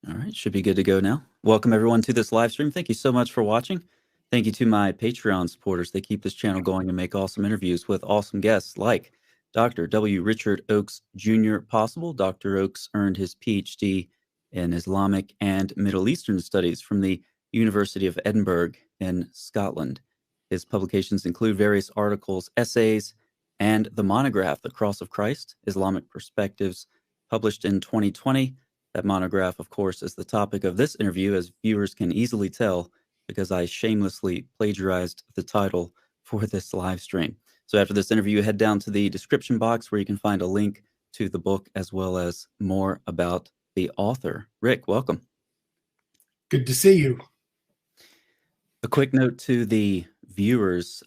All right, should be good to go now. Welcome everyone to this live stream. Thank you so much for watching. Thank you to my Patreon supporters. They keep this channel going and make awesome interviews with awesome guests like Dr. W. Richard Oakes Jr. possible. Dr. Oakes earned his PhD in Islamic and Middle Eastern Studies from the University of Edinburgh in Scotland. His publications include various articles, essays, and the monograph, The Cross of Christ, Islamic Perspectives, published in 2020. That monograph, of course, is the topic of this interview, as viewers can easily tell, because I shamelessly plagiarized the title for this live stream. So after this interview, head down to the description box where you can find a link to the book as well as more about the author. Rick, welcome. Good to see you. A quick note to the viewers.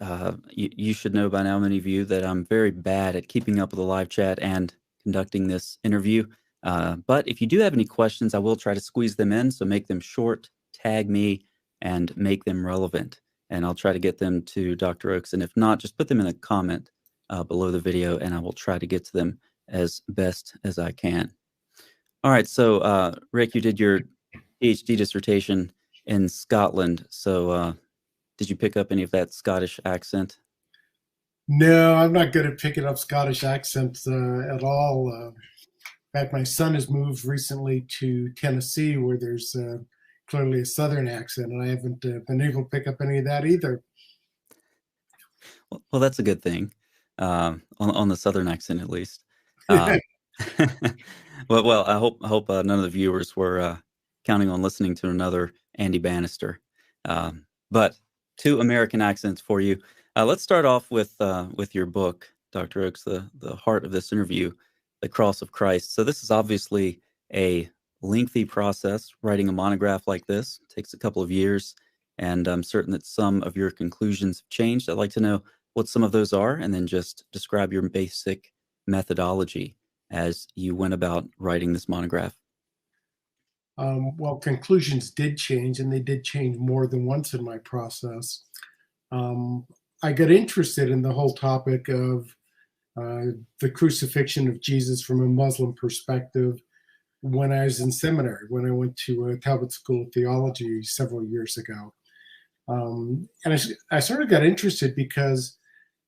You should know by now, many of you, that I'm very bad at keeping up with the live chat and conducting this interview. But if you do have any questions, I will try to squeeze them in. So make them short, tag me, and make them relevant. And I'll try to get them to Dr. Oakes. And if not, just put them in a comment below the video, and I will try to get to them as best as I can. All right. So, Rick, you did your PhD dissertation in Scotland. So did you pick up any of that Scottish accent? No, I'm not good at picking up Scottish accents at all. In fact, my son has moved recently to Tennessee, where there's clearly a Southern accent, and I haven't been able to pick up any of that either. Well, that's a good thing, on the Southern accent at least. Well, I hope none of the viewers were counting on listening to another Andy Bannister. But two American accents for you. Let's start off with your book, Dr. Oakes, the heart of this interview, The Cross of Christ. So this is obviously a lengthy process. Writing a monograph like this takes a couple of years, and I'm certain that some of your conclusions have changed. I'd like to know what some of those are, and then just describe your basic methodology as you went about writing this monograph. Well, conclusions did change, and they did change more than once in my process. I got interested in the whole topic of the crucifixion of Jesus from a Muslim perspective when I was in seminary, when I went to Talbot School of Theology several years ago. And I sort of got interested because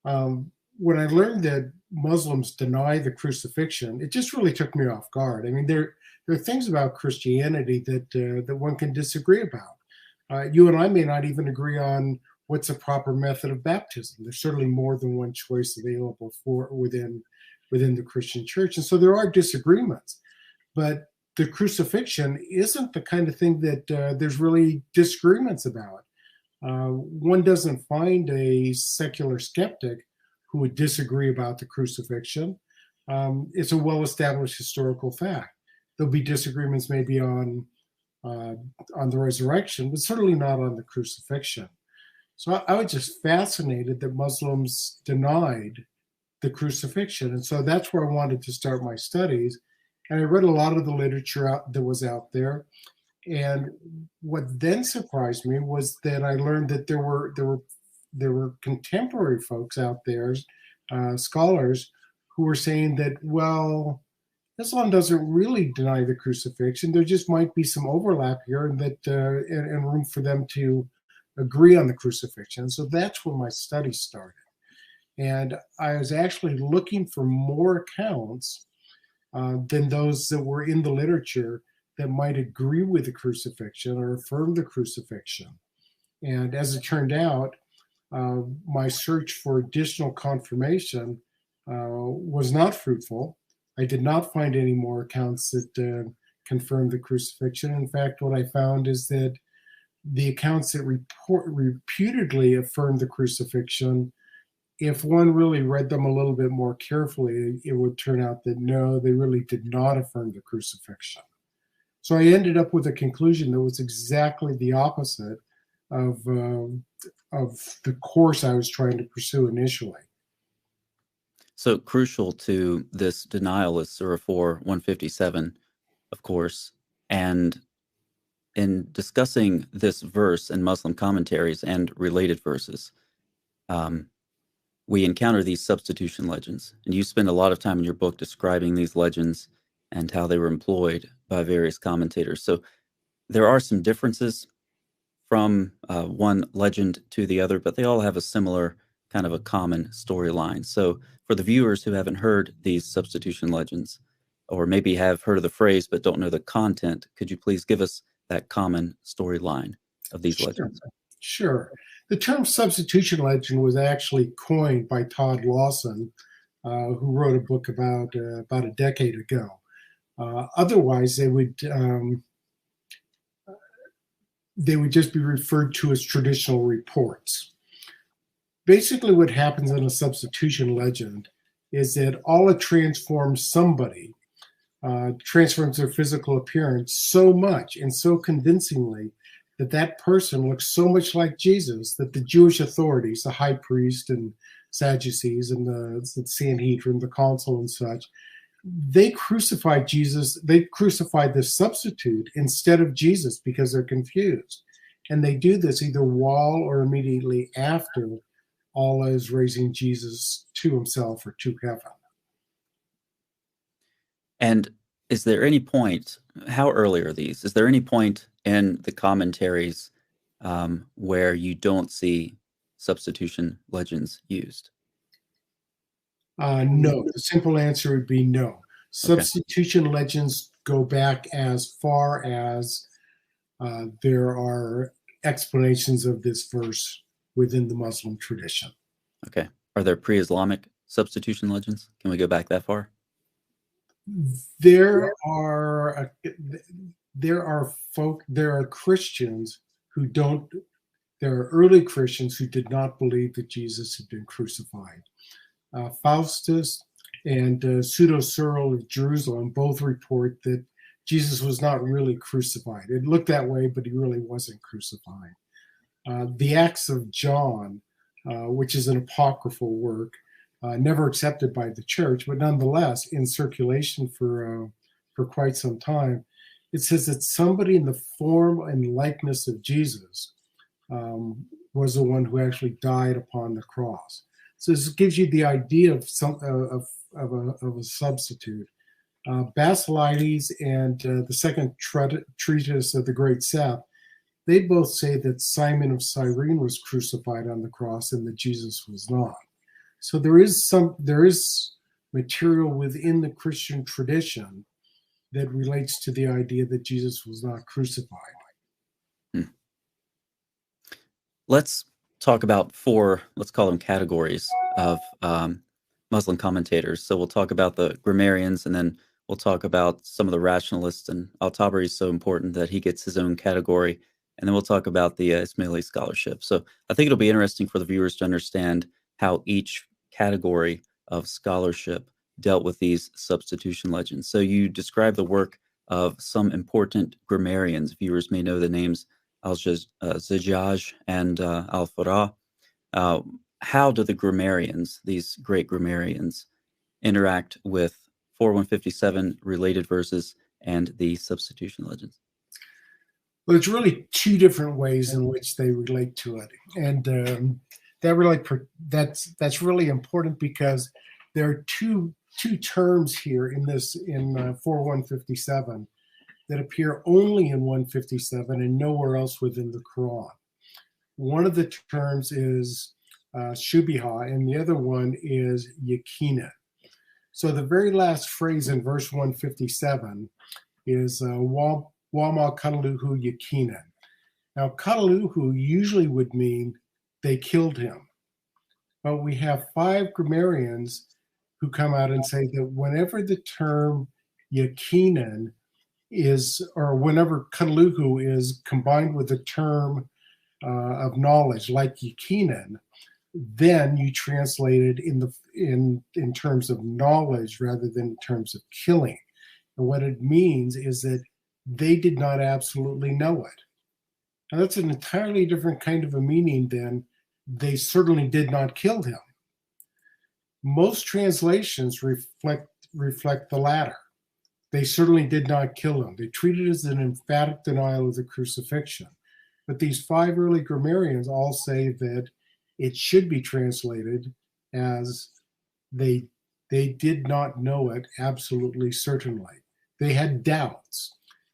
when I learned that Muslims deny the crucifixion, it just really took me off guard. I mean, there are things about Christianity that one can disagree about. You and I may not even agree on what's a proper method of baptism. There's certainly more than one choice available within the Christian church. And so there are disagreements. But the crucifixion isn't the kind of thing that there's really disagreements about. One doesn't find a secular skeptic who would disagree about the crucifixion. It's a well-established historical fact. There'll be disagreements maybe on the resurrection, but certainly not on the crucifixion. So I was just fascinated that Muslims denied the crucifixion. And so that's where I wanted to start my studies. And I read a lot of the literature that was out there. And what then surprised me was that I learned that there were contemporary folks out there, scholars, who were saying that, well, Islam doesn't really deny the crucifixion. There just might be some overlap here, and room for them to agree on the crucifixion. So that's when my study started. And I was actually looking for more accounts than those that were in the literature that might agree with the crucifixion or affirm the crucifixion. And as it turned out, my search for additional confirmation was not fruitful. I did not find any more accounts that confirmed the crucifixion. In fact, what I found is that the accounts that reputedly affirmed the crucifixion, if one really read them a little bit more carefully, it would turn out that no, they really did not affirm the crucifixion. So I ended up with a conclusion that was exactly the opposite of the course I was trying to pursue initially. So crucial to this denial is Surah 4:157, of course. And in discussing this verse in Muslim commentaries and related verses, we encounter these substitution legends. And you spend a lot of time in your book describing these legends and how they were employed by various commentators. So There are some differences from one legend to the other, but they all have a similar kind of a common storyline. So, for the viewers who haven't heard these substitution legends, or maybe have heard of the phrase but don't know the content, could you please give us that common storyline of these Sure. legends? Sure. The term substitution legend was actually coined by Todd Lawson, who wrote a book about a decade ago. Otherwise, they would just be referred to as traditional reports. Basically, what happens in a substitution legend is that Allah transforms somebody, transforms their physical appearance so much and so convincingly that that person looks so much like Jesus that the Jewish authorities, the high priest and Sadducees and the Sanhedrin, the council and such, they crucified Jesus. They crucified the substitute instead of Jesus because they're confused. And they do this either while or immediately after Allah is raising Jesus to himself or to heaven. And is there any point, how early are these? Is there any point in the commentaries where you don't see substitution legends used? No, the simple answer would be no. Okay. Substitution legends go back as far as there are explanations of this verse within the Muslim tradition. Okay. Are there pre-Islamic substitution legends? Can we go back that far? There are Christians who don't. There are early Christians who did not believe that Jesus had been crucified. Faustus and Pseudo Cyril of Jerusalem both report that Jesus was not really crucified. It looked that way, but he really wasn't crucified. The Acts of John, which is an apocryphal work, never accepted by the church, but nonetheless in circulation for quite some time, it says that somebody in the form and likeness of Jesus was the one who actually died upon the cross. So this gives you the idea of a substitute. Basilides and the second treatise of the Great Seth, they both say that Simon of Cyrene was crucified on the cross and that Jesus was not. So there is material within the Christian tradition that relates to the idea that Jesus was not crucified. Let's talk about four, let's call them categories of Muslim commentators. So we'll talk about the grammarians, and then we'll talk about some of the rationalists, and Al-Tabari is so important that he gets his own category. And then we'll talk about the Ismaili scholarship. So I think it'll be interesting for the viewers to understand how each category of scholarship dealt with these substitution legends. So you describe the work of some important grammarians. Viewers may know the names Al-Zajjaj and Al-Farah. How do the grammarians, these great grammarians, interact with 4157 related verses and the substitution legends? Well, it's really two different ways in which they relate to it, and that's really important because there are two terms here in 4157 that appear only in 157 and nowhere else within the Quran. One of the terms is shubiha, and the other one is yakina. So the very last phrase in verse 157 is wama kataluhu yakina. Now, kataluhu usually would mean they killed him. But we have five grammarians who come out and say that whenever the term yakinan is, or whenever kataluhu is combined with the term of knowledge, like yakinan, then you translate it in terms of knowledge rather than in terms of killing. And what it means is that they did not absolutely know it. Now that's an entirely different kind of a meaning than they certainly did not kill him. Most translations reflect the latter. They certainly did not kill him. They treated it as an emphatic denial of the crucifixion. But these five early grammarians all say that it should be translated as they did not know it absolutely certainly. They had doubts.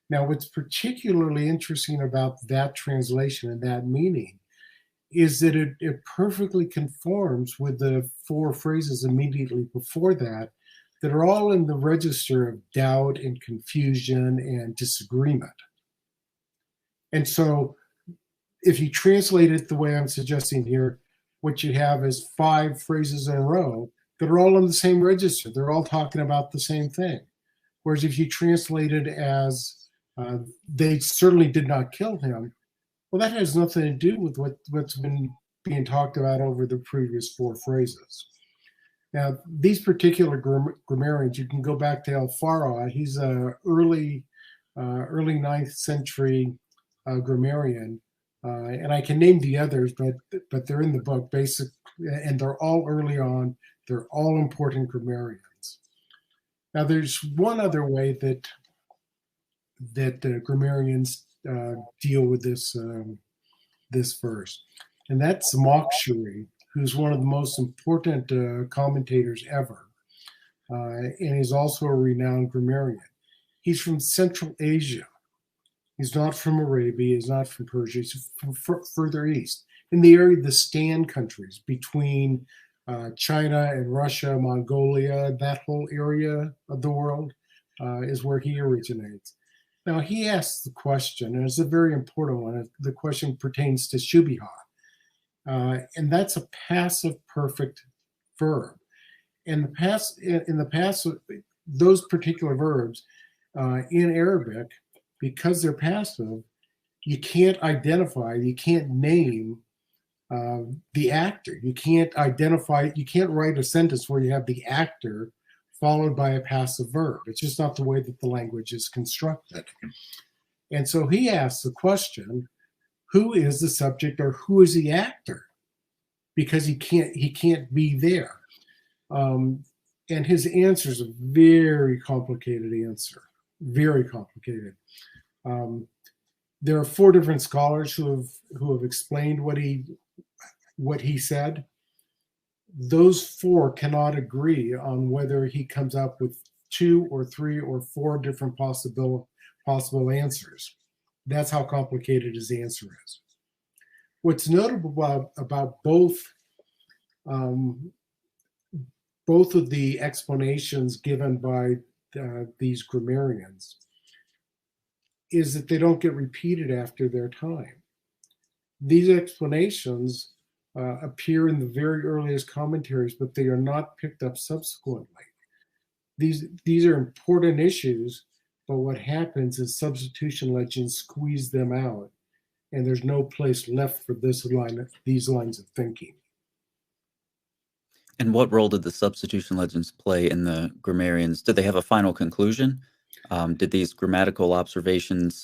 Now, what's particularly interesting about that translation and that meaning is that it perfectly conforms with the four phrases immediately before that that are all in the register of doubt and confusion and disagreement. And so if you translate it the way I'm suggesting here, what you have is five phrases in a row that are all in the same register. They're all talking about the same thing. Whereas if you translate it as they certainly did not kill him, well, that has nothing to do with what's been being talked about over the previous four phrases. Now, these particular grammarians, you can go back to Al-Farah. He's a early 9th century grammarian, and I can name the others, but they're in the book, basically, and they're all early on. They're all important grammarians. Now, there's one other way that grammarians deal with this verse, and that's Makshari, who's one of the most important commentators ever, and he's also a renowned grammarian. He's from Central Asia. He's not from Arabia. He's not from Persia. He's from further east, in the area of the Stan countries between China and Russia, Mongolia. That whole area of the world is where he originates. Now, he asks the question, and it's a very important one. The question pertains to Shubiha, and that's a passive perfect verb. In the past, those particular verbs in Arabic, because they're passive, you can't identify, you can't name the actor. You can't identify, you can't write a sentence where you have the actor followed by a passive verb. It's just not the way that the language is constructed. And so he asks the question, who is the subject or who is the actor? Because he can't be there. And his answer is a very complicated answer, very complicated. There are four different scholars who have explained what he said. Those four cannot agree on whether he comes up with two or three or four different possible answers. That's how complicated his answer is. What's notable about both of the explanations given by these grammarians is that they don't get repeated after their time. These explanations appear in the very earliest commentaries, but they are not picked up subsequently. These are important issues, but what happens is substitution legends squeeze them out, and there's no place left for these lines of thinking. And what role did the substitution legends play in the grammarians? Did they have a final conclusion? Did these grammatical observations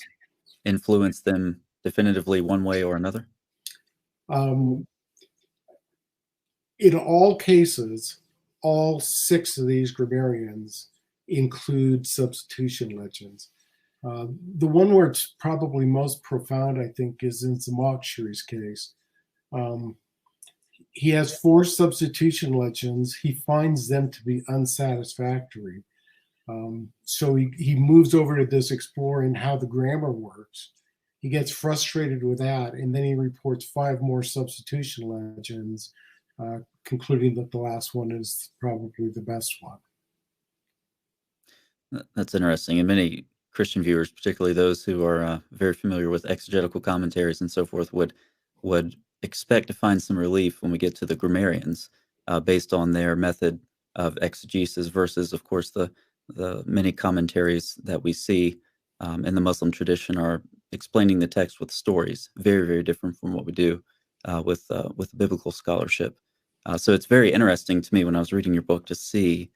influence them definitively one way or another? In all cases, all six of these grammarians include substitution legends. The one where it's probably most profound, I think, is in Zamakshari's case. He has four substitution legends. He finds them to be unsatisfactory. So he moves over to this exploring how the grammar works. He gets frustrated with that, and then he reports five more substitution legends, concluding that the last one is probably the best one. That's interesting. And many Christian viewers, particularly those who are very familiar with exegetical commentaries and so forth, would expect to find some relief when we get to the grammarians based on their method of exegesis versus, of course, the many commentaries that we see in the Muslim tradition are explaining the text with stories, very, very different from what we do with biblical scholarship. So it's very interesting to me when I was reading your book to see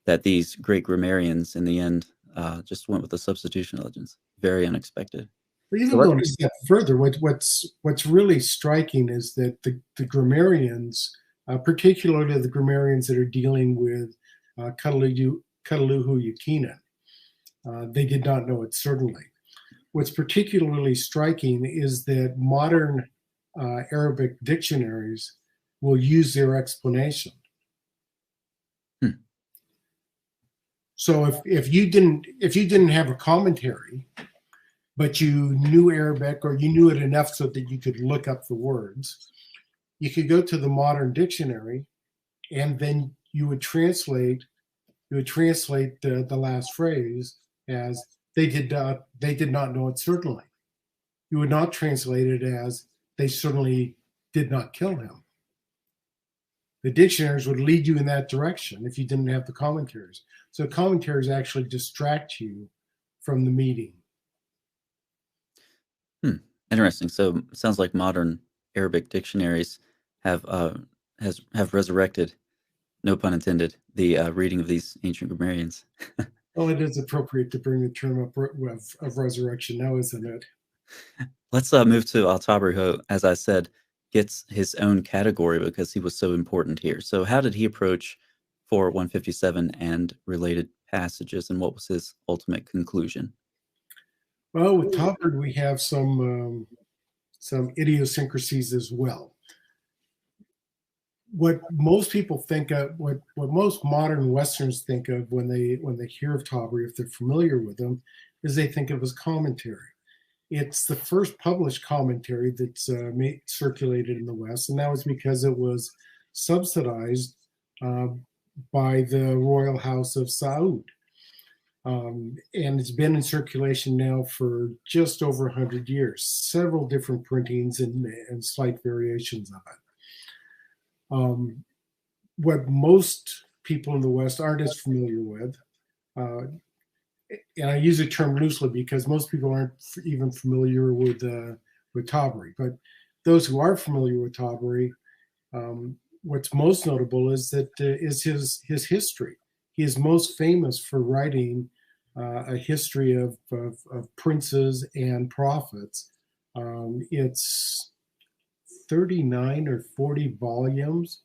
that these great grammarians in the end just went with the substitution legends. Very unexpected. But even going a step further, what's really striking is that the grammarians, particularly the grammarians that are dealing with Kataluhu Yakinan, they did not know it, certainly. What's particularly striking is that modern Arabic dictionaries will use their explanation. So if you didn't have a commentary, but you knew Arabic or you knew it enough so that you could look up the words, you could go to the modern dictionary, and then you would translate the last phrase as they did not know it certainly. You would not translate it as they certainly did not kill him. The dictionaries would lead you in that direction if you didn't have the commentaries. So commentaries actually distract you from the meaning. Interesting. So sounds like modern Arabic dictionaries have resurrected, no pun intended, the reading of these ancient grammarians. Well, it is appropriate to bring the term up of resurrection now, isn't it? Let's move to Al-Tabari, who, as I said, gets his own category because he was so important here. So how did he approach 4157 and related passages, and what was his ultimate conclusion? Well, with Tabari, we have some idiosyncrasies as well. What most people think of, what most modern Westerns think of when they hear of Tabari, if they're familiar with him, is they think of his commentary. It's the first published commentary that's circulated in the West, and that was because it was subsidized by the royal house of Saud. And it's been in circulation now for just over 100 years, several different printings and slight variations of it. What most people in the West aren't as familiar with, and I use the term loosely because most people aren't even familiar with Tabari, but those who are familiar with Tabari, what's most notable is that is his history. He is most famous for writing a history of princes and prophets. It's 39 or 40 volumes,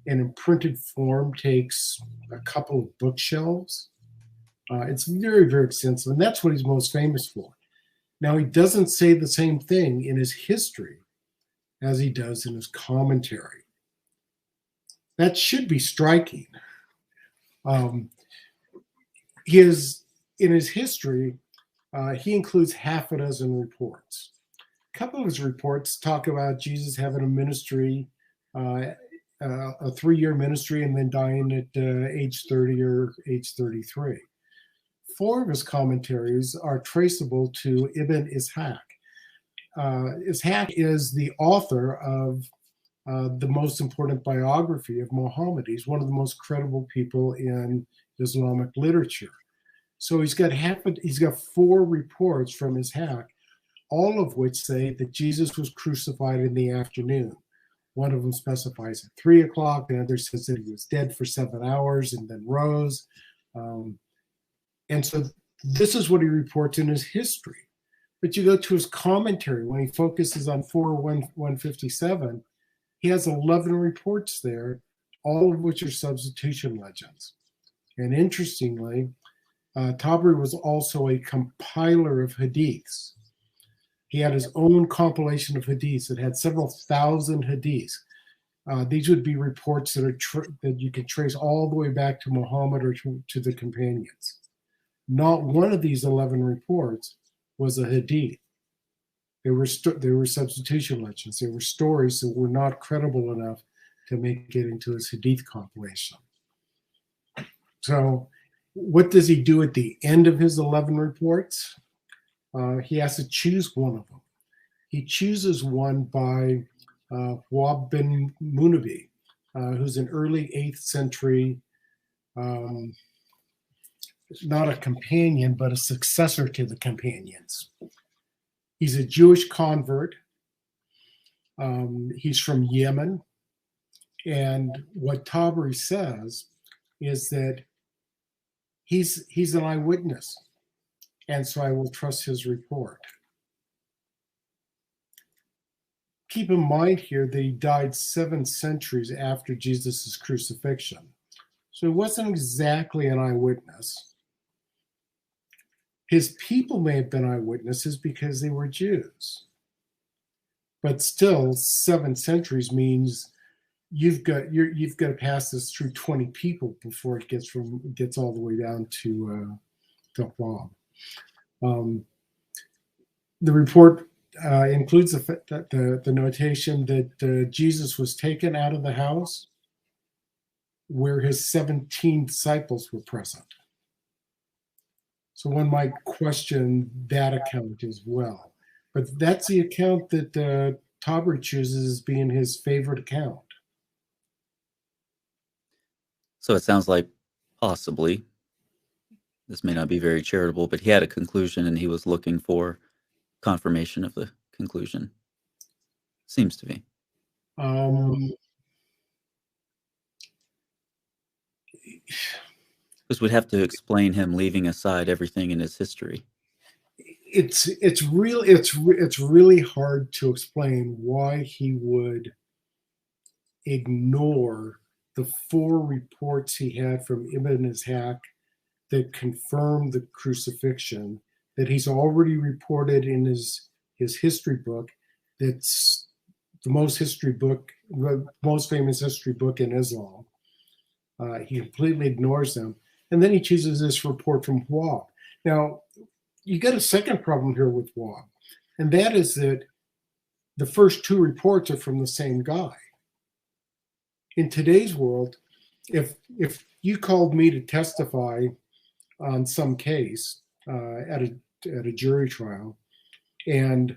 and in printed form takes a couple of bookshelves. It's very, very extensive, and that's what he's most famous for. Now, he doesn't say the same thing in his history as he does in his commentary. That should be striking. In his history, he includes half a dozen reports. A couple of his reports talk about Jesus having a ministry, a 3-year ministry, and then dying at age 30 or age 33. 4 of his commentaries are traceable to Ibn Ishaq. Ishaq is the author of the most important biography of Muhammad. He's one of the most credible people in Islamic literature. So he's got 4 reports from Ishaq, all of which say that Jesus was crucified in the afternoon. One of them specifies at 3 o'clock. The other says that he was dead for 7 hours and then rose. And so this is what he reports in his history. But you go to his commentary when he focuses on 4:157, he has 11 reports there, all of which are substitution legends. And interestingly, Tabari was also a compiler of hadiths. He had his own compilation of hadiths that had several thousand hadiths. These would be reports that you can trace all the way back to Muhammad or to the companions. Not one of these 11 reports was a hadith. They were substitution legends. They were stories that were not credible enough to make it into his hadith compilation. So what does he do at the end of his 11 reports? He has to choose one of them. He chooses one by Wahb bin Munabi, who's an early 8th century, not a companion, but a successor to the companions. He's a Jewish convert. He's from Yemen. And what Tabari says is that he's an eyewitness, and so I will trust his report. Keep in mind here that he died 7 centuries after Jesus' crucifixion. So he wasn't exactly an eyewitness. His people may have been eyewitnesses because they were Jews. But still, 7 centuries means you've got to pass this through 20 people before it gets all the way down to Wahb. The report includes the notation that Jesus was taken out of the house where his 17 disciples were present. So one might question that account as well. But that's the account that Tabri chooses as being his favorite account. So it sounds like possibly, this may not be very charitable, but he had a conclusion and he was looking for confirmation of the conclusion. Seems to be. Because we'd have to explain him leaving aside everything in his history. It's really hard to explain why he would ignore the 4 reports he had from Ibn Ishaq that confirmed the crucifixion that he's already reported in his history book. That's the most famous history book in Islam. He completely ignores them, and then he chooses this report from Wahb. Now, you get a second problem here with Wahb, and that is that the first 2 reports are from the same guy. In today's world, if you called me to testify on some case at a jury trial, and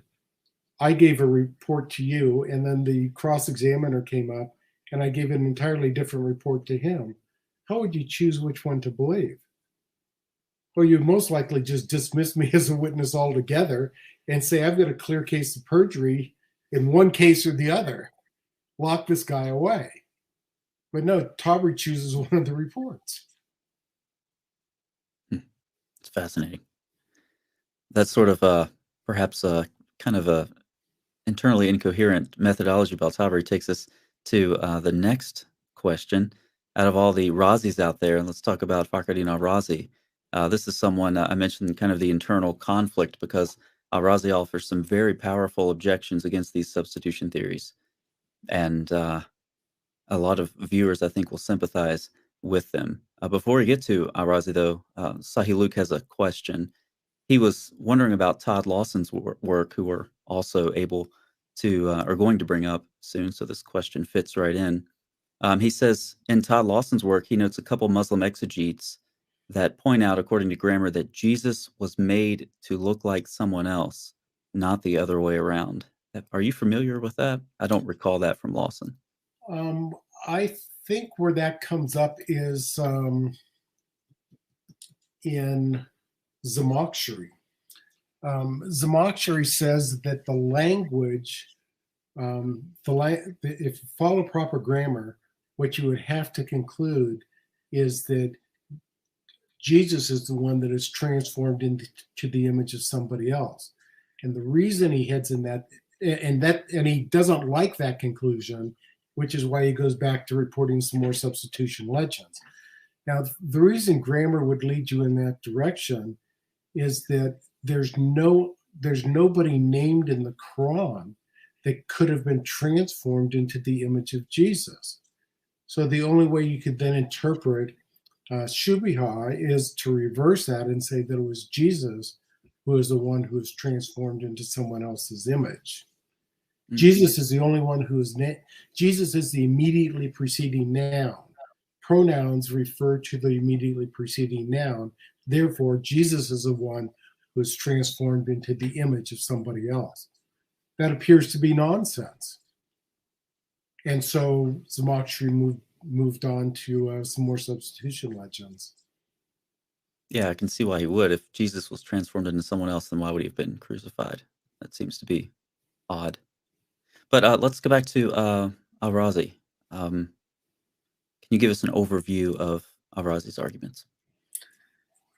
I gave a report to you, and then the cross-examiner came up, and I gave an entirely different report to him, how would you choose which one to believe? Well, you'd most likely just dismiss me as a witness altogether and say, I've got a clear case of perjury in one case or the other. Lock this guy away. But no, Tabri chooses one of the reports. It's fascinating. That's sort of perhaps kind of a internally incoherent methodology about Tabri takes us to the next question. Out of all the Razis out there, and let's talk about Fakhruddin al-Razi. This is someone I mentioned kind of the internal conflict because al-Razi offers some very powerful objections against these substitution theories. And a lot of viewers, I think, will sympathize with them. Before we get to al-Razi, though, Sahih Luke has a question. He was wondering about Todd Lawson's work, who we're also able to, or going to bring up soon, so this question fits right in. He says, in Todd Lawson's work, he notes a couple Muslim exegetes that point out, according to grammar, that Jesus was made to look like someone else, not the other way around. Are you familiar with that? I don't recall that from Lawson. I think where that comes up is in Zamakhshari. Zamakhshari says that the language, if you follow proper grammar, what you would have to conclude is that Jesus is the one that is transformed into the image of somebody else. And the reason he heads in that, and he doesn't like that conclusion, which is why he goes back to reporting some more substitution legends. Now, the reason grammar would lead you in that direction is that there's nobody named in the Quran that could have been transformed into the image of Jesus. So the only way you could then interpret Shubiha is to reverse that and say that it was Jesus who is the one who is transformed into someone else's image. Mm-hmm. Jesus is the only one who is Jesus is the immediately preceding noun. Pronouns refer to the immediately preceding noun. Therefore, Jesus is the one who is transformed into the image of somebody else. That appears to be nonsense. And so Zamakhshari moved on to some more substitution legends. Yeah, I can see why he would. If Jesus was transformed into someone else, then why would he have been crucified? That seems to be odd. But let's go back to al-Razi. Can you give us an overview of al-Razi's arguments?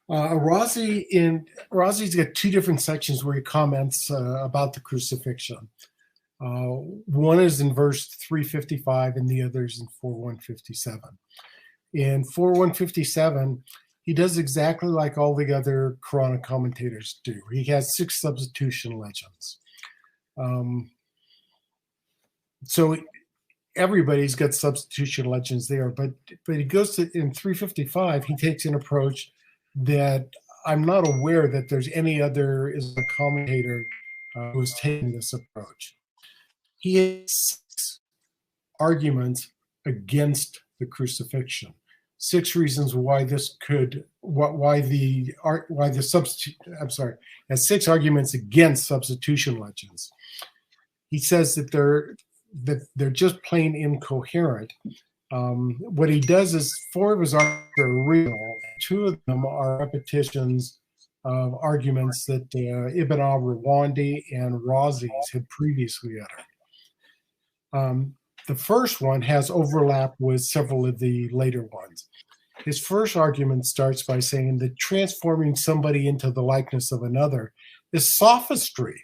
Razi's got 2 different sections where he comments about the crucifixion. One is in verse 355 and the other is in 4157. In 4157, he does exactly like all the other Quranic commentators do. He has 6 substitution legends. So everybody's got substitution legends there, but he goes to, in 355, he takes an approach that I'm not aware that there's any other Islamic commentator who is taking this approach. He has 6 arguments against the crucifixion. 6 reasons why this could, why the substitute. I'm sorry, has 6 arguments against substitution legends. He says that they're just plain incoherent. What he does is 4 of his arguments are real. 2 of them are repetitions of arguments that Ibn al-Rawandi and Razis had previously uttered. The first one has overlap with several of the later ones. His first argument starts by saying that transforming somebody into the likeness of another is sophistry.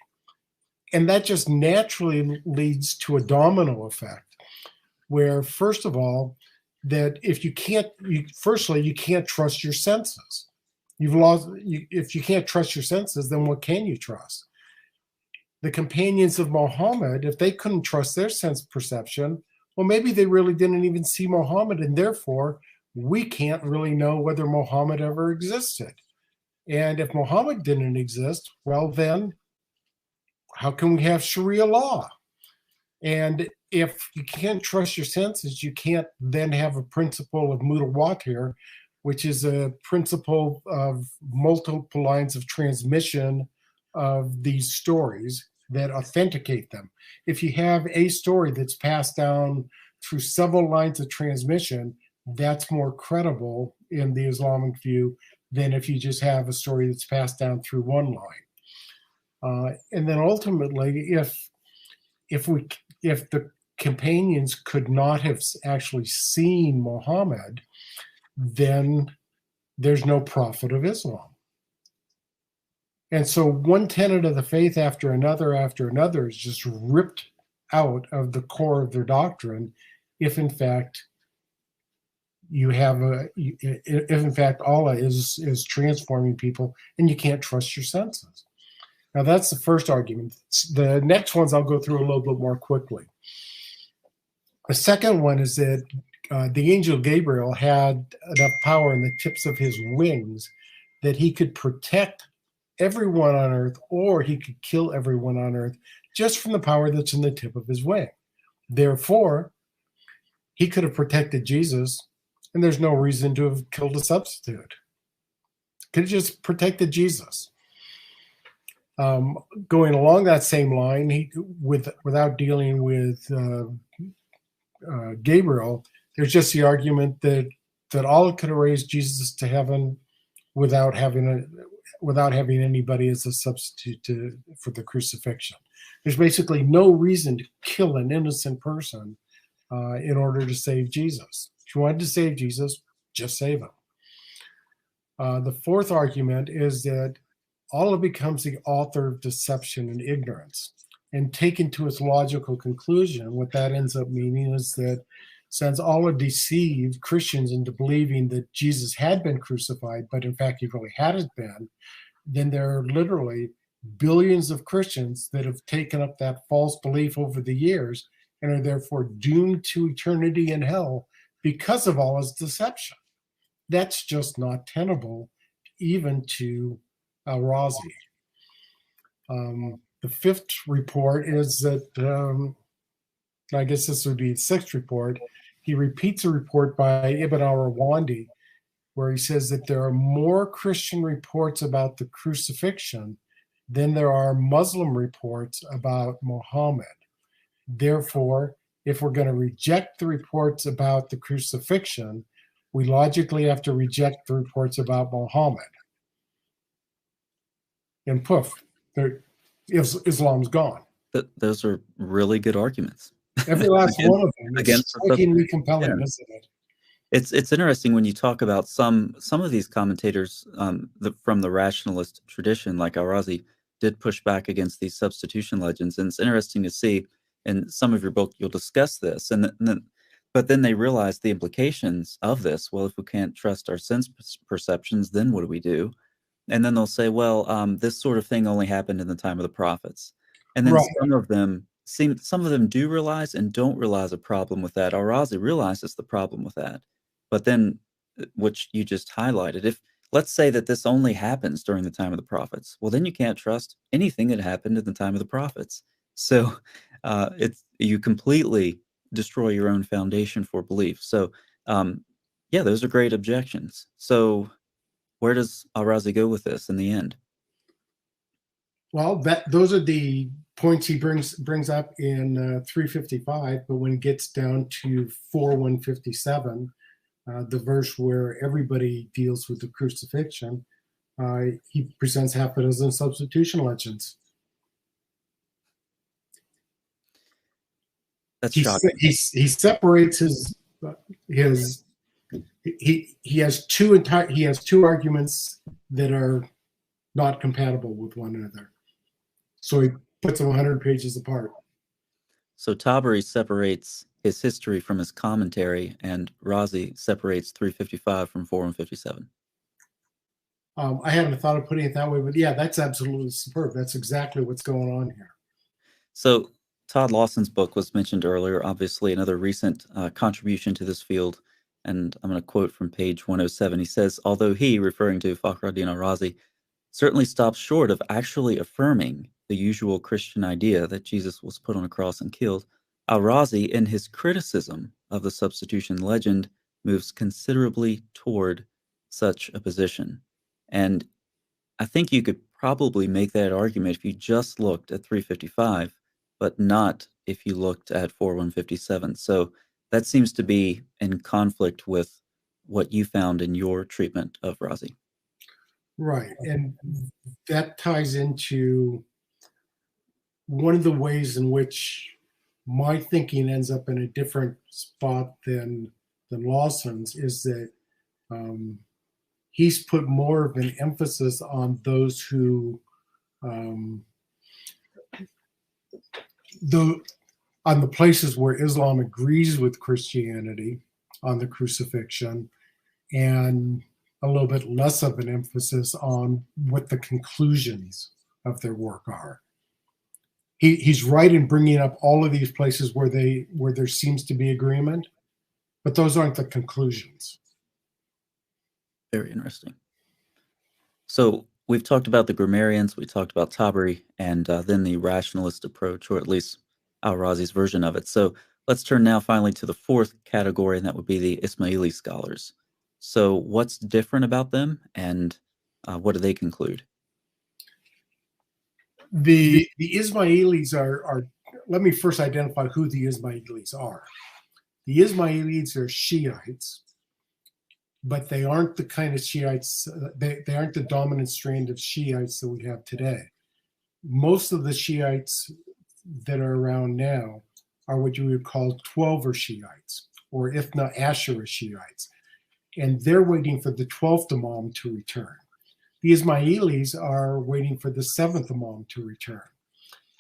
And that just naturally leads to a domino effect, where, first of all, that if you can't, firstly, you can't trust your senses. If you can't trust your senses, then what can you trust? The companions of Muhammad, if they couldn't trust their sense perception, well, maybe they really didn't even see Muhammad, and therefore we can't really know whether Muhammad ever existed. And if Muhammad didn't exist, well, then how can we have Sharia law? And if you can't trust your senses, you can't then have a principle of mutawatir, which is a principle of multiple lines of transmission of these stories that authenticate them. If you have a story that's passed down through several lines of transmission, that's more credible in the Islamic view than if you just have a story that's passed down through one line. And then ultimately, if the companions could not have actually seen Muhammad, then there's no prophet of Islam. And so one tenet of the faith after another is just ripped out of the core of their doctrine if in fact Allah is transforming people and you can't trust your senses. Now that's the first argument. The next ones I'll go through a little bit more quickly. The second one is that the angel Gabriel had enough power in the tips of his wings that he could protect everyone on earth, or he could kill everyone on earth just from the power that's in the tip of his wing. Therefore, he could have protected Jesus, and there's no reason to have killed a substitute. Could have just protected Jesus. Going along that same line, without dealing with Gabriel, there's just the argument that Allah could have raised Jesus to heaven without having anybody as a substitute for the crucifixion. There's basically no reason to kill an innocent person in order to save Jesus. If you wanted to save Jesus, just save him. The fourth argument is that Allah becomes the author of deception and ignorance. And taken to its logical conclusion, what that ends up meaning is that since Allah deceived Christians into believing that Jesus had been crucified, but in fact he really hadn't been, then there are literally billions of Christians that have taken up that false belief over the years and are therefore doomed to eternity in hell because of Allah's deception. That's just not tenable, even to Al-Razi. The fifth report is that, I guess this would be the sixth report, he repeats a report by Ibn al-Rawandi where he says that there are more Christian reports about the crucifixion than there are Muslim reports about Muhammad. Therefore, if we're going to reject the reports about the crucifixion, we logically have to reject the reports about Muhammad. And poof, Islam's gone. Those are really good arguments. Every last one of them. It's strikingly compelling, isn't it? It's interesting when you talk about some of these commentators from the rationalist tradition, like Al-Razi, did push back against these substitution legends, and it's interesting to see. In some of your book, you'll discuss this, but then they realize the implications of this. Well, if we can't trust our sense perceptions, then what do we do? And then they'll say, well, this sort of thing only happened in the time of the prophets. And then some of them do realize and don't realize a problem with that. Al-Razi realizes the problem with that. But then, which you just highlighted, if let's say that this only happens during the time of the prophets. Well, then you can't trust anything that happened in the time of the prophets. So it's you completely destroy your own foundation for belief. So yeah, those are great objections. So where does Al-Razi go with this in the end? Well, those are the points he brings up in 355, but when it gets down to 4157, the verse where everybody deals with the crucifixion, he presents half a dozen substitution legends. That's He shocking. he separates his he has two arguments that are not compatible with one another. So he puts them 100 pages apart. So Tabari separates his history from his commentary, and Razi separates 355 from 4157. I hadn't thought of putting it that way, but yeah, that's absolutely superb. That's exactly what's going on here. So Todd Lawson's book was mentioned earlier, obviously another recent contribution to this field. And I'm going to quote from page 107. He says, although he, referring to Fakhruddin al-Razi, certainly stops short of actually affirming the usual Christian idea that Jesus was put on a cross and killed, al-Razi, in his criticism of the substitution legend, moves considerably toward such a position. And I think you could probably make that argument if you just looked at 355, but not if you looked at 4157. So that seems to be in conflict with what you found in your treatment of Razi. Right. And that ties into one of the ways in which my thinking ends up in a different spot than Lawson's is that he's put more of an emphasis on those who on the places where Islam agrees with Christianity on the crucifixion, and a little bit less of an emphasis on what the conclusions of their work are. He's right in bringing up all of these places where there seems to be agreement, but those aren't the conclusions. Very interesting. So we've talked about the grammarians, we talked about Tabari, and then the rationalist approach, or at least al-Razi's version of it. So let's turn now finally to the fourth category, and that would be the Ismaili scholars. So what's different about them, and what do they conclude? The Ismailis are, let me first identify who the Ismailis are. The Ismailis are Shiites, but they aren't the kind of Shiites, they aren't the dominant strand of Shiites that we have today. Most of the Shiites that are around now are what you would call 12er Shiites, or if not Ashura Shiites. And they're waiting for the 12th Imam to return. The Ismailis are waiting for the 7th Imam to return.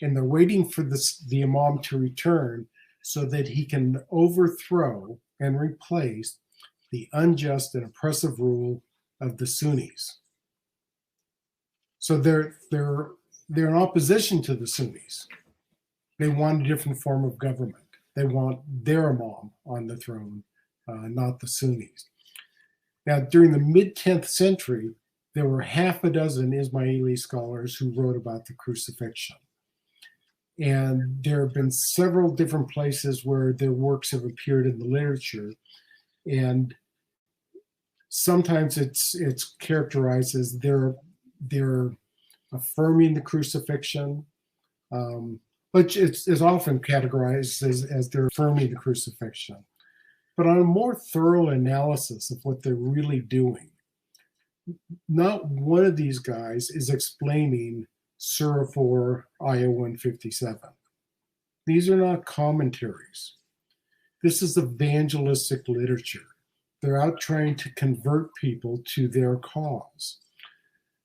And they're waiting for the Imam to return so that he can overthrow and replace the unjust and oppressive rule of the Sunnis. So they're in opposition to the Sunnis. They want a different form of government. They want their Imam on the throne, not the Sunnis. Now, during the mid-10th century, there were half a dozen Ismaili scholars who wrote about the crucifixion. And there have been several different places where their works have appeared in the literature. And sometimes it's characterized as they're affirming the crucifixion, but it's often categorized as they're affirming the crucifixion. But on a more thorough analysis of what they're really doing, not one of these guys is explaining Surah 4, Ayah 157. These are not commentaries. This is evangelistic literature. They're out trying to convert people to their cause.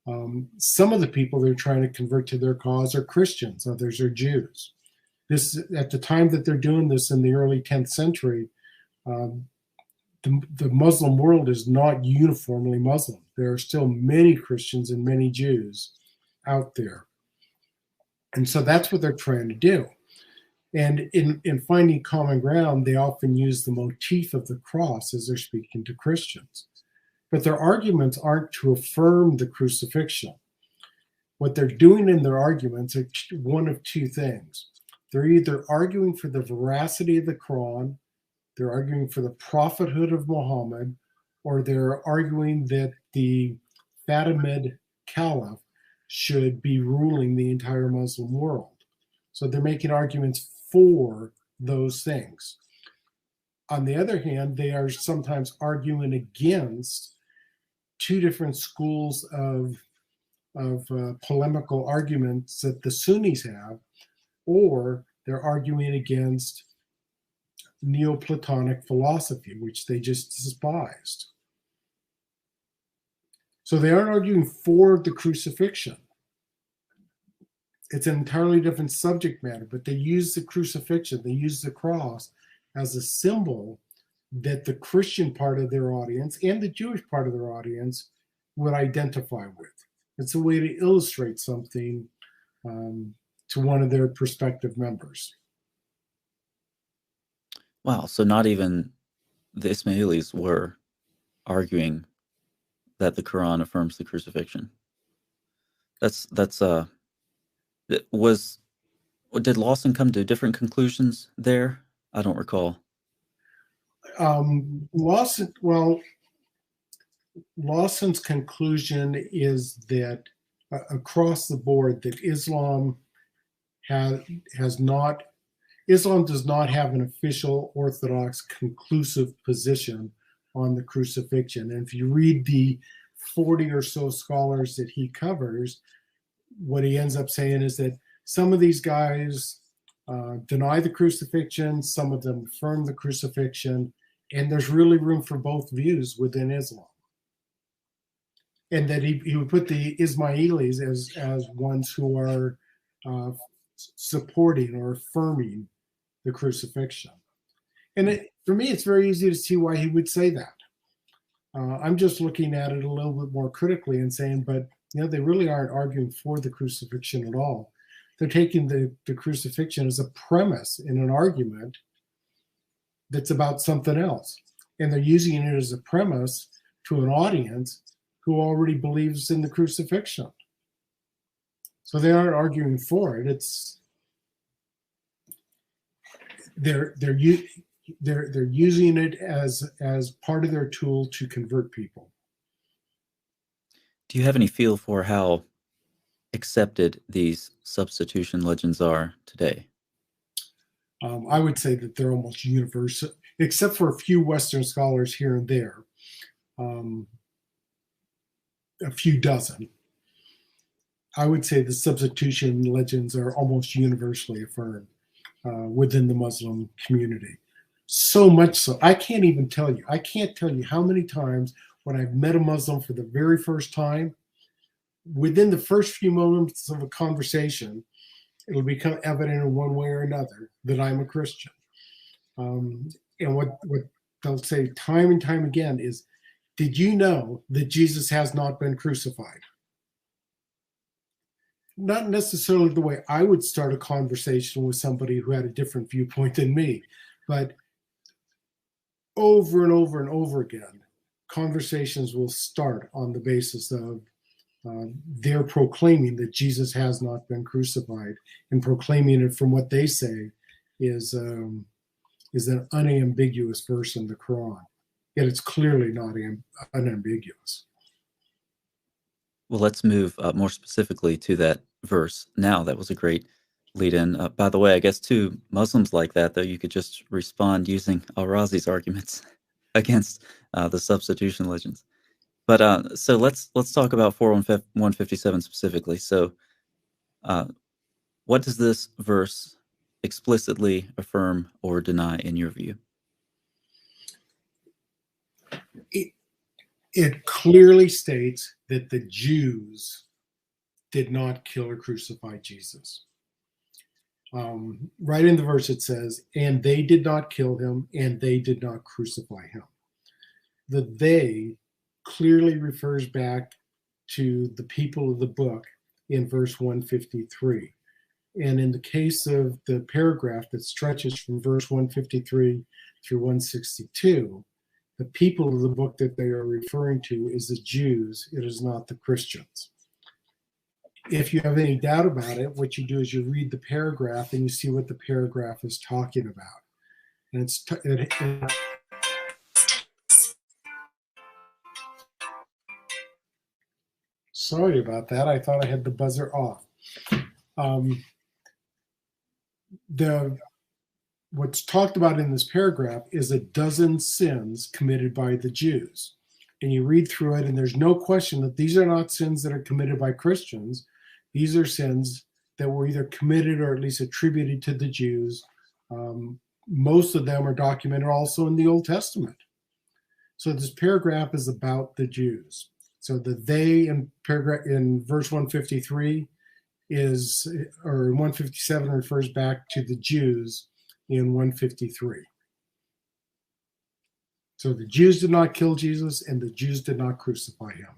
Some of the people they're trying to convert to their cause are Christians, others are Jews. This, at the time that they're doing this in the early 10th century, the Muslim world is not uniformly Muslim. There are still many Christians and many Jews out there. And so that's what they're trying to do. And in finding common ground, they often use the motif of the cross as they're speaking to Christians. But their arguments aren't to affirm the crucifixion. What they're doing in their arguments are one of two things. They're either arguing for the veracity of the Quran, they're arguing for the prophethood of Muhammad, or they're arguing that the Fatimid Caliph should be ruling the entire Muslim world. So they're making arguments for those things. On the other hand, they are sometimes arguing against two different schools of polemical arguments that the Sunnis have, or they're arguing against Neoplatonic philosophy, which they just despised. So they aren't arguing for the crucifixion. It's an entirely different subject matter, but they use the crucifixion, they use the cross as a symbol that the Christian part of their audience and the Jewish part of their audience would identify with. It's a way to illustrate something to one of their prospective members. Wow. So not even the Ismailis were arguing that the Quran affirms the crucifixion. Did Lawson come to different conclusions there? I don't recall. Lawson's conclusion is that across the board that Islam does not have an official orthodox conclusive position on the crucifixion. And if you read the 40 or so scholars that he covers, what he ends up saying is that some of these guys deny the crucifixion, some of them affirm the crucifixion, and there's really room for both views within Islam. And that he would put the Ismailis as ones who are supporting or affirming the crucifixion. And for me, it's very easy to see why he would say that. I'm just looking at it a little bit more critically and saying, but they really aren't arguing for the crucifixion at all. They're taking the crucifixion as a premise in an argument that's about something else. And they're using it as a premise to an audience who already believes in the crucifixion. So they aren't arguing for it. They're using it as part of their tool to convert people. Do you have any feel for how accepted these substitution legends are today? I would say that they're almost universal, except for a few Western scholars here and there, a few dozen. I would say the substitution legends are almost universally affirmed within the Muslim community. So much so, I can't tell you how many times when I've met a Muslim for the very first time, within the first few moments of a conversation, it'll become evident in one way or another that I'm a Christian. And what they'll say time and time again is, did you know that Jesus has not been crucified? Not necessarily the way I would start a conversation with somebody who had a different viewpoint than me, but over and over and over again, conversations will start on the basis of they're proclaiming that Jesus has not been crucified, and proclaiming it from what they say is an unambiguous verse in the Quran. Yet it's clearly not unambiguous. Well, let's move more specifically to that verse now. That was a great lead-in. By the way, I guess to Muslims like that, though, you could just respond using Al-Razi's arguments against the substitution legends. But so let's talk about 4:157 specifically. So what does this verse explicitly affirm or deny in your view? It clearly states that the Jews did not kill or crucify Jesus. Right in the verse it says, and they did not kill him, and they did not crucify him. The they clearly refers back to the people of the book in verse 153. And in the case of the paragraph that stretches from verse 153 through 162, The people of the book that they are referring to is the Jews. It is not the Christians. If you have any doubt about it, what you do is you read the paragraph and you see what the paragraph is talking about. And sorry about that. I thought I had the buzzer off. What's talked about in this paragraph is a dozen sins committed by the Jews. And you read through it, and there's no question that these are not sins that are committed by Christians. These are sins that were either committed or at least attributed to the Jews. Most of them are documented also in the Old Testament. So this paragraph is about the Jews. So the they in verse 153 or 157 refers back to the Jews in 153. So the Jews did not kill Jesus, and the Jews did not crucify him.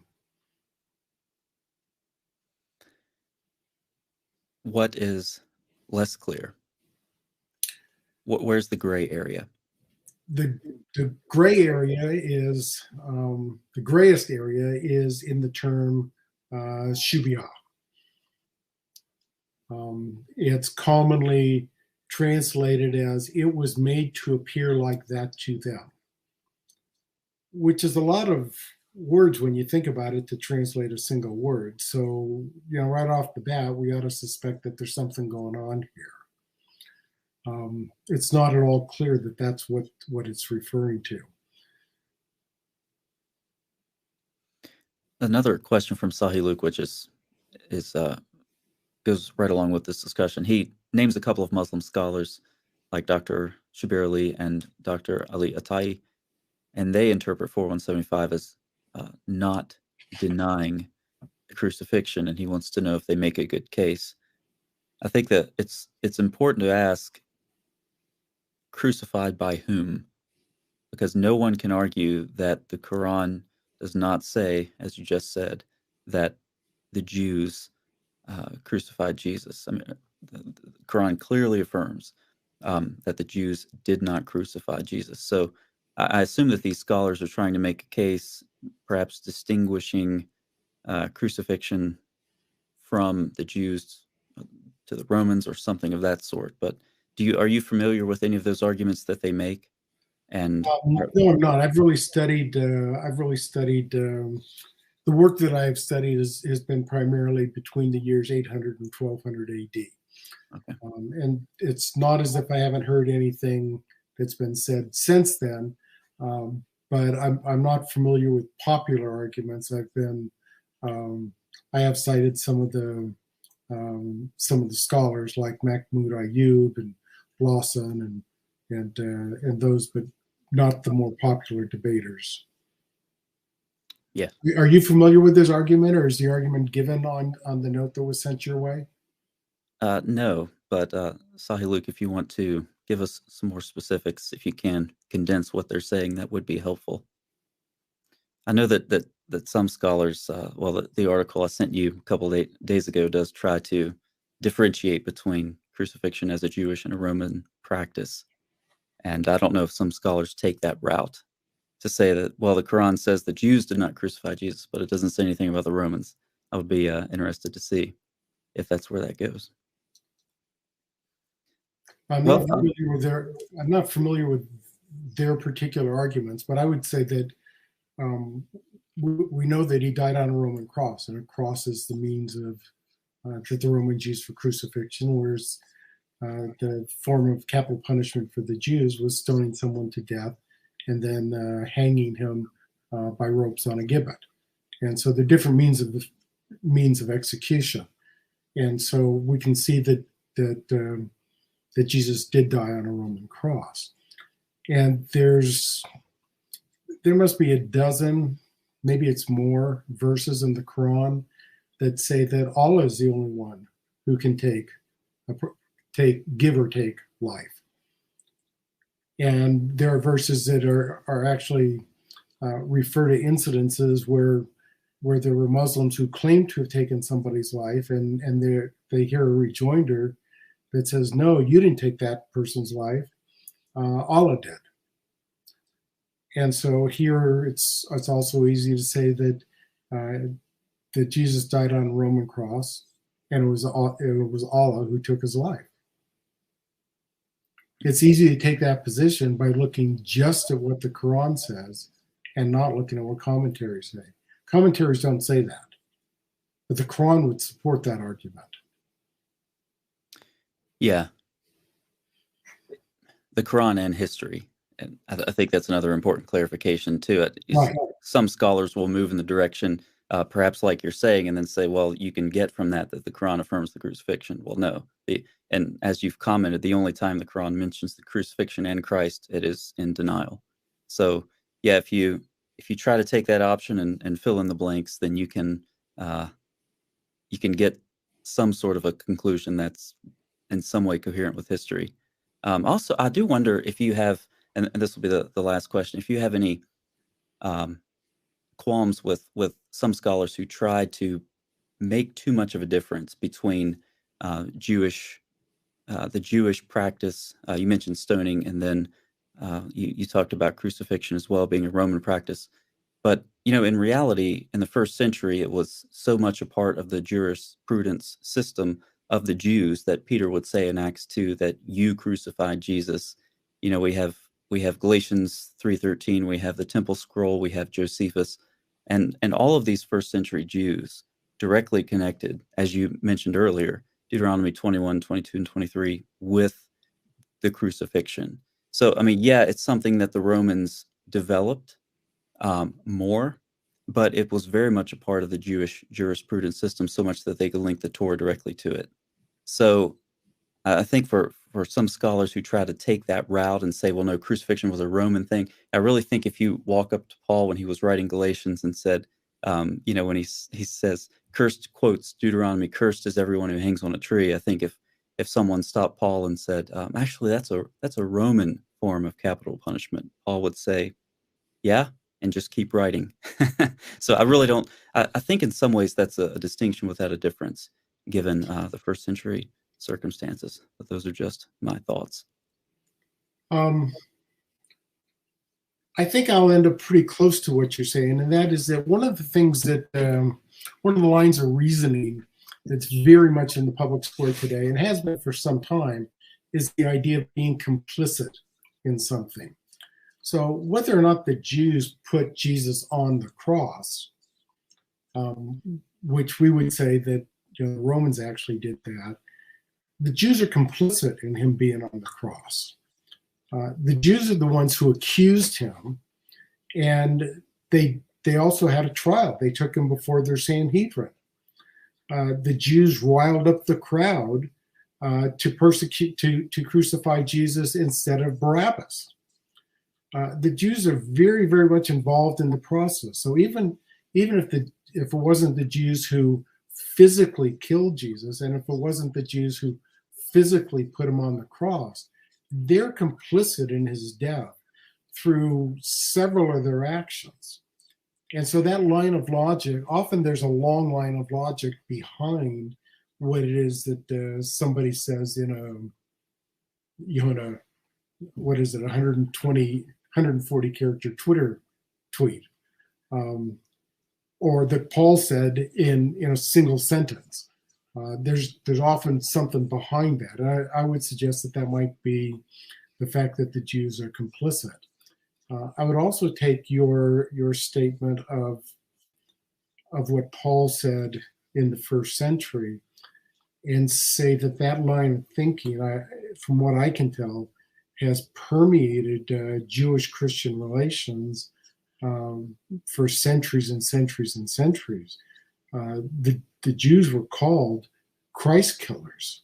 What is less clear? Where's the gray area? The gray area is the grayest area is in the term shubia. It's commonly translated as "it was made to appear like that to them," which is a lot of words when you think about it to translate a single word. So, right off the bat, we ought to suspect that there's something going on here. It's not at all clear that that's what it's referring to. Another question from Sahih Luke, which goes right along with this discussion. He names a couple of Muslim scholars like Dr. Shabir Ali and Dr. Ali Atai, and they interpret 4175 as not denying the crucifixion, and he wants to know if they make a good case. I think that it's important to ask, crucified by whom? Because no one can argue that the Quran does not say, as you just said, that the Jews crucified Jesus. I mean, the Quran clearly affirms that the Jews did not crucify Jesus. So I assume that these scholars are trying to make a case, perhaps distinguishing crucifixion from the Jews to the Romans or something of that sort. But are you familiar with any of those arguments that they make? And no, I'm not. I've really studied. The work that I've studied has been primarily between the years 800 and 1200 AD. Okay. And it's not as if I haven't heard anything that's been said since then. But I'm not familiar with popular arguments. I have cited some of the scholars like Mahmoud Ayub and Lawson and those, but not the more popular debaters. Yeah. Are you familiar with this argument, or is the argument given on the note that was sent your way? No, but Sahih Luke, if you want to give us some more specifics, if you can condense what they're saying, that would be helpful. I know that some scholars, the article I sent you a couple of days ago does try to differentiate between crucifixion as a Jewish and a Roman practice. And I don't know if some scholars take that route to say that, well, the Quran says the Jews did not crucify Jesus, but it doesn't say anything about the Romans. I would be interested to see if that's where that goes. I'm not familiar with their particular arguments, but I would say that we know that he died on a Roman cross, and a cross is the means of that the Romans used for crucifixion, whereas the form of capital punishment for the Jews was stoning someone to death and then hanging him by ropes on a gibbet. And so they're different means of execution. And so we can see that Jesus did die on a Roman cross. And there must be a dozen, maybe it's more, verses in the Quran that say that Allah is the only one who can give or take life. And there are verses that are actually refer to incidences where there were Muslims who claimed to have taken somebody's life, and they hear a rejoinder that says, no, you didn't take that person's life. Allah did. And so here it's also easy to say that Jesus died on a Roman cross, and it was Allah who took his life. It's easy to take that position by looking just at what the Quran says and not looking at what commentaries say. Commentaries don't say that, but the Quran would support that argument. Yeah, the Quran and history. And I think that's another important clarification to it. Right. Some scholars will move in the direction, perhaps like you're saying, and then say, well, you can get from that the Quran affirms the crucifixion. Well, no. And as you've commented, the only time the Quran mentions the crucifixion and Christ, it is in denial. So, yeah, if you try to take that option and fill in the blanks, then you can get some sort of a conclusion that's in some way coherent with history. Also, I do wonder if you have, and this will be the last question, if you have any qualms with some scholars who try to make too much of a difference between the Jewish practice. You mentioned stoning, and then you talked about crucifixion as well being a Roman practice. But, in reality, in the first century, it was so much a part of the jurisprudence system of the Jews that Peter would say in Acts 2 that you crucified Jesus. We have Galatians 3:13, we have the temple scroll, we have Josephus, and all of these first century Jews directly connected, as you mentioned earlier, Deuteronomy 21, 22, and 23 with the crucifixion. So, I mean, yeah, it's something that the Romans developed more, but it was very much a part of the Jewish jurisprudence system, so much that they could link the Torah directly to it. So I think for some scholars who try to take that route and say, well, no, crucifixion was a Roman thing, I really think if you walk up to Paul when he was writing Galatians and said, when he says, cursed, quotes Deuteronomy, cursed is everyone who hangs on a tree. I think if someone stopped Paul and said, actually, that's a Roman form of capital punishment, Paul would say, yeah, and just keep writing. So I really don't. I think in some ways that's a distinction without a difference, given the first century circumstances. But those are just my thoughts. I think I'll end up pretty close to what you're saying, and that is that one of the things that one of the lines of reasoning that's very much in the public square today, and has been for some time, is the idea of being complicit in something. So whether or not the Jews put Jesus on the cross, which we would say that the Romans actually did that, the Jews are complicit in him being on the cross. The Jews are the ones who accused him, and they also had a trial. They took him before their Sanhedrin. The Jews riled up the crowd to crucify Jesus instead of Barabbas. The Jews are very, very much involved in the process. So even if it wasn't the Jews who physically killed Jesus, and if it wasn't the Jews who physically put him on the cross, they're complicit in his death through several of their actions. And so that line of logic, often there's a long line of logic behind what it is that somebody says in a what is it, 140 character Twitter tweet, or that Paul said in a single sentence. There's often something behind that. I would suggest that might be the fact that the Jews are complicit. I would also take your statement of what Paul said in the first century and say that line of thinking, from what I can tell, has permeated Jewish-Christian relations for centuries and centuries and centuries. The Jews were called Christ killers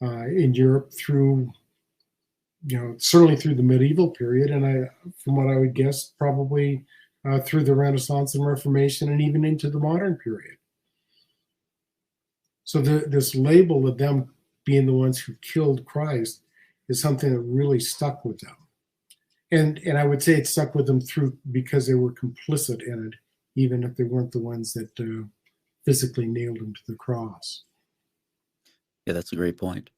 in Europe through, certainly through the medieval period, and from what I would guess, probably through the Renaissance and Reformation, and even into the modern period. So this label of them being the ones who killed Christ is something that really stuck with them. And I would say it stuck with them because they were complicit in it, even if they weren't the ones that physically nailed him to the cross. Yeah, that's a great point.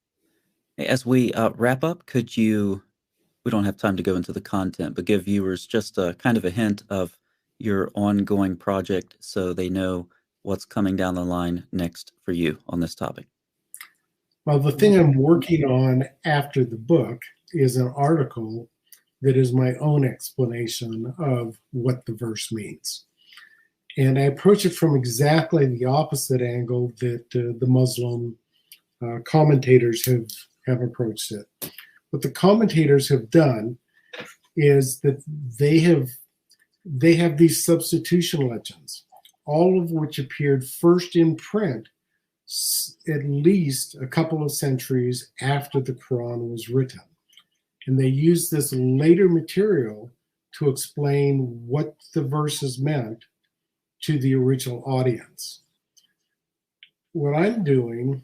As we wrap up, could you we don't have time to go into the content, but give viewers just a kind of a hint of your ongoing project so they know what's coming down the line next for you on this topic. Well, the thing I'm working on after the book is an article that is my own explanation of what the verse means. And I approach it from exactly the opposite angle that the Muslim commentators have approached it. What the commentators have done is that they have these substitution legends, all of which appeared first in print at least a couple of centuries after the Quran was written. And they used this later material to explain what the verses meant to the original audience. What I'm doing,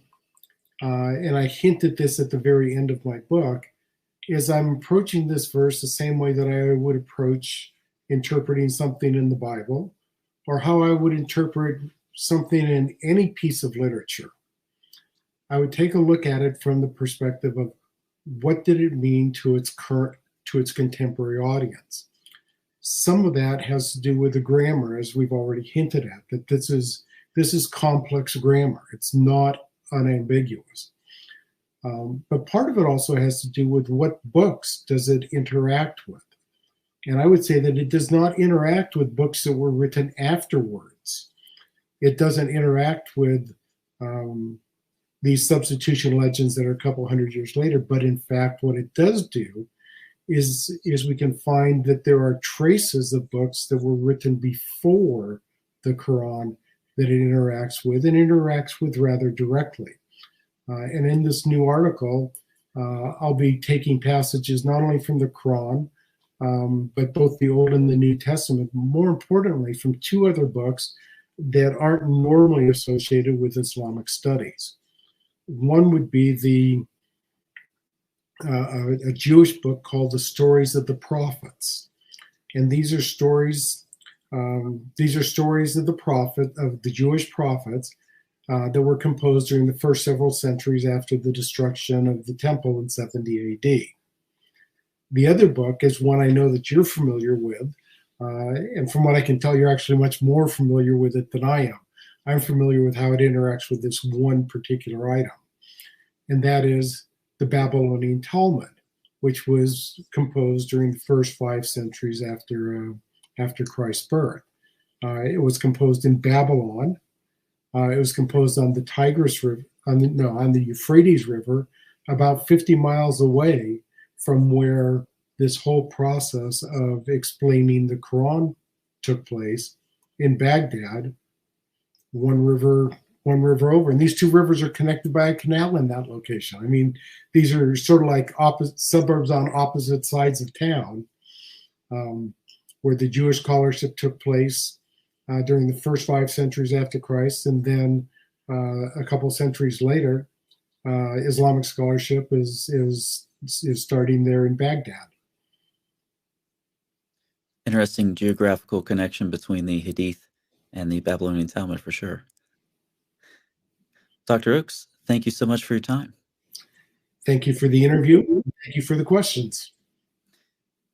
and I hint at this at the very end of my book, is I'm approaching this verse the same way that I would approach interpreting something in the Bible, or how I would interpret something in any piece of literature. I would take a look at it from the perspective of what did it mean to its contemporary audience. Some of that has to do with the grammar, as we've already hinted at, that this is complex grammar. It's not unambiguous. But part of it also has to do with what books does it interact with. And I would say that it does not interact with books that were written afterwards. It doesn't interact with these substitution legends that are a couple hundred years later. But in fact, what it does do is we can find that there are traces of books that were written before the Quran that it interacts with, and interacts with rather directly. And in this new article, I'll be taking passages not only from the Quran, but both the Old and the New Testament, more importantly, from two other books that aren't normally associated with Islamic studies. One would be a Jewish book called The Stories of the Prophets. And these are stories of the Jewish prophets that were composed during the first several centuries after the destruction of the temple in 70 AD. The other book is one I know that you're familiar with, and from what I can tell, you're actually much more familiar with it than I am. I'm familiar with how it interacts with this one particular item, and that is the Babylonian Talmud, which was composed during the first 5 centuries after Christ's birth. It was composed in Babylon. It was composed on the Tigris River, on the Euphrates River, about 50 miles away from where this whole process of explaining the Quran took place, in Baghdad, one river over. And these two rivers are connected by a canal in that location. I mean, these are sort of like suburbs on opposite sides of town, where the Jewish scholarship took place during the first 5 centuries after Christ, and then a couple centuries later, Islamic scholarship is starting there in Baghdad. Interesting geographical connection between the Hadith and the Babylonian Talmud, for sure. Dr. Oakes, thank you so much for your time. Thank you for the interview. Thank you for the questions.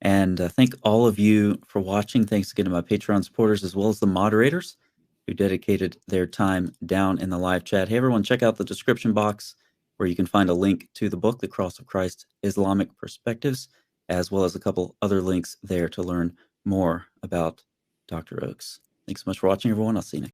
And thank all of you for watching. Thanks again to my Patreon supporters, as well as the moderators who dedicated their time down in the live chat. Hey, everyone, check out the description box where you can find a link to the book, The Cross of Christ, Islamic Perspectives, as well as a couple other links there to learn more about Dr. Oakes. Thanks so much for watching, everyone. I'll see you next time.